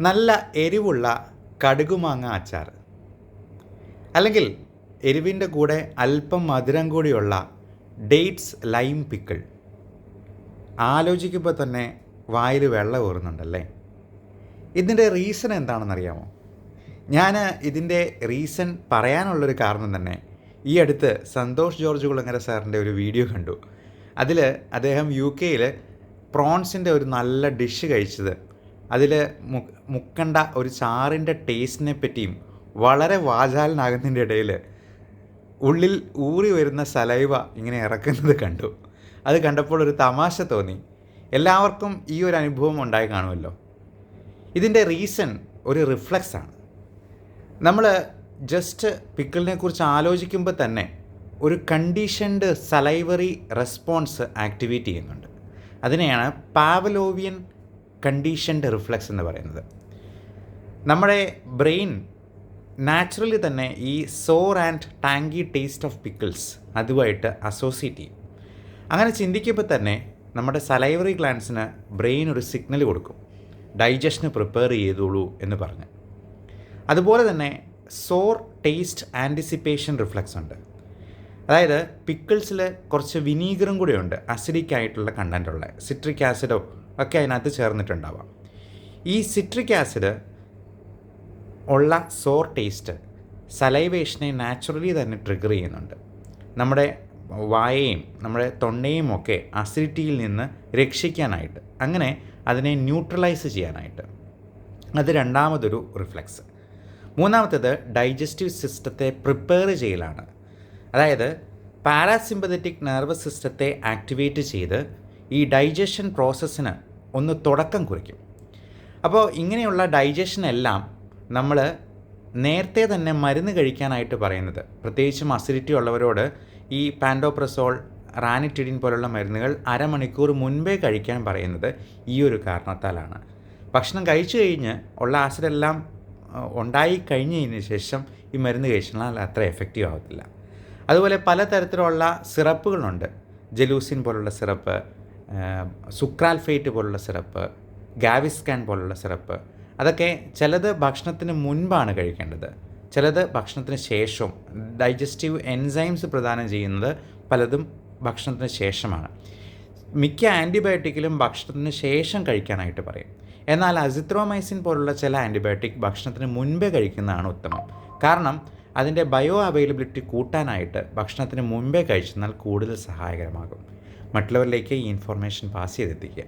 നല്ല എരിവുള്ള കടുകുമാങ്ങ അച്ചാർ, അല്ലെങ്കിൽ എരിവിൻ്റെ കൂടെ അല്പം മധുരം കൂടിയുള്ള ഡേറ്റ്സ് ലൈം പിക്കിൾ. ആലോചിക്കുമ്പോൾ തന്നെ വായിൽ വെള്ളം ഊറുന്നുണ്ടല്ലേ? ഇതിൻ്റെ റീസൺ എന്താണെന്നറിയാമോ? ഞാൻ ഇതിൻ്റെ റീസൺ പറയാനുള്ളൊരു കാരണം തന്നെ ഈ അടുത്ത് സന്തോഷ് ജോർജ് കുളങ്ങര സാറിൻ്റെ ഒരു വീഡിയോ കണ്ടു. അതിൽ അദ്ദേഹം UK-യിൽ പ്രോൺസിൻ്റെ ഒരു നല്ല ഡിഷ് കഴിച്ചത്, അതിൽ മുക്കണ്ട ഒരു ചാറിൻ്റെ ടേസ്റ്റിനെ പറ്റിയും വളരെ വാചാലനാകുന്നതിൻ്റെ ഇടയിൽ ഉള്ളിൽ ഊറി വരുന്ന സലൈവ ഇങ്ങനെ ഇറക്കുന്നത് കണ്ടു. അത് കണ്ടപ്പോൾ ഒരു തമാശ തോന്നി. എല്ലാവർക്കും ഈ ഒരു അനുഭവം ഉണ്ടായി കാണുമല്ലോ. ഇതിൻ്റെ റീസൺ ഒരു റിഫ്ലക്സാണ്. നമ്മൾ ജസ്റ്റ് പിക്കിളിനെ കുറിച്ച് ആലോചിക്കുമ്പോൾ തന്നെ ഒരു കണ്ടീഷൻഡ് സലൈവറി റെസ്പോൺസ് ആക്ടിവേറ്റ് ചെയ്യുന്നുണ്ട്. അതിനെയാണ് പാവലോവിയൻ കണ്ടീഷൻഡ് റിഫ്ലക്സ് എന്ന് പറയുന്നത്. നമ്മുടെ ബ്രെയിൻ നാച്ചുറലി തന്നെ ഈ സോർ ആൻഡ് ടാങ്കി ടേസ്റ്റ് ഓഫ് പിക്കിൾസ് അതുമായിട്ട് അസോസിയേറ്റ് ചെയ്യും. അങ്ങനെ ചിന്തിക്കുമ്പോൾ തന്നെ നമ്മുടെ സലൈവറി ഗ്ലാൻസിന് ബ്രെയിൻ ഒരു സിഗ്നൽ കൊടുക്കും, ഡൈജഷന് പ്രിപ്പയർ ചെയ്തോളൂ എന്ന് പറഞ്ഞ്. അതുപോലെ തന്നെ സോർ ടേസ്റ്റ് ആൻറ്റിസിപ്പേഷൻ റിഫ്ലക്സ് ഉണ്ട്. അതായത് പിക്കിൾസിൽ കുറച്ച് വിനീഗറും കൂടെ ഉണ്ട്, അസിഡിക് ആയിട്ടുള്ള കണ്ടൻറ്റുള്ള സിട്രിക് ആസിഡോ ഒക്കെ അതിനകത്ത് ചേർന്നിട്ടുണ്ടാവാം. ഈ സിട്രിക് ആസിഡ് ഉള്ള സോർ ടേസ്റ്റ് സലൈവേഷനെ നാച്ചുറലി തന്നെ ട്രിഗർ ചെയ്യുന്നുണ്ട്. നമ്മുടെ വായയും നമ്മുടെ തൊണ്ടയും ഒക്കെ അസിഡിറ്റിയിൽ നിന്ന് രക്ഷിക്കാനായിട്ട്, അങ്ങനെ അതിനെ ന്യൂട്രലൈസ് ചെയ്യാനായിട്ട്. അത് രണ്ടാമതൊരു റിഫ്ലക്സ്. മൂന്നാമത്തേത് ഡൈജസ്റ്റീവ് സിസ്റ്റത്തെ പ്രിപ്പയർ ചെയ്യലാണ്. അതായത് പാരാസിമ്പതറ്റിക് നെർവസ് സിസ്റ്റത്തെ ആക്ടിവേറ്റ് ചെയ്ത് ഈ ഡൈജഷൻ പ്രോസസ്സിന് ഒന്ന് തുടക്കം കുറിക്കും. അപ്പോൾ ഇങ്ങനെയുള്ള ഡൈജഷനെല്ലാം നമ്മൾ നേരത്തെ തന്നെ മരുന്ന് കഴിക്കാനായിട്ട് പറയുന്നത്, പ്രത്യേകിച്ചും അസിഡിറ്റി ഉള്ളവരോട് ഈ പാൻഡോപ്രസോൾ, റാനിറ്റിഡിൻ പോലുള്ള മരുന്നുകൾ അരമണിക്കൂർ മുൻപേ കഴിക്കാൻ പറയുന്നത് ഈ ഒരു കാരണത്താലാണ്. ഭക്ഷണം കഴിച്ചു കഴിഞ്ഞ് ഉള്ള ആസിഡെല്ലാം ഉണ്ടായി കഴിഞ്ഞതിന് ശേഷം ഈ മരുന്ന് കഴിച്ചാൽ അത്ര എഫക്റ്റീവ് ആവത്തില്ല. അതുപോലെ പലതരത്തിലുള്ള സിറപ്പുകളുണ്ട്. ജലൂസിൻ പോലുള്ള സിറപ്പ്, സുക്രാൽഫേറ്റ് പോലുള്ള സിറപ്പ്, ഗാവിസ്കാൻ പോലുള്ള സിറപ്പ്. അതൊക്കെ ചിലത് ഭക്ഷണത്തിന് മുൻപാണ് കഴിക്കേണ്ടത്, ചിലത് ഭക്ഷണത്തിന് ശേഷവും. ഡൈജസ്റ്റീവ് എൻസൈംസ് പ്രദാനം ചെയ്യുന്നത് പലതും ഭക്ഷണത്തിന് ശേഷമാണ്. മിക്ക ആൻറ്റിബയോട്ടിക്കിലും ഭക്ഷണത്തിന് ശേഷം കഴിക്കാനായിട്ട് പറയും. എന്നാൽ അസിത്രോമൈസിൻ പോലുള്ള ചില ആൻറ്റിബയോട്ടിക് ഭക്ഷണത്തിന് മുൻപേ കഴിക്കുന്നതാണ് ഉത്തമം. കാരണം അതിൻ്റെ ബയോ അവൈലബിലിറ്റി കൂട്ടാനായിട്ട് ഭക്ഷണത്തിന് മുൻപേ കഴിച്ചെന്നാൽ കൂടുതൽ സഹായകരമാകും. മറ്റുള്ളവരിലേക്ക് ഈ ഇൻഫർമേഷൻ പാസ് ചെയ്തെത്തിക്കുക.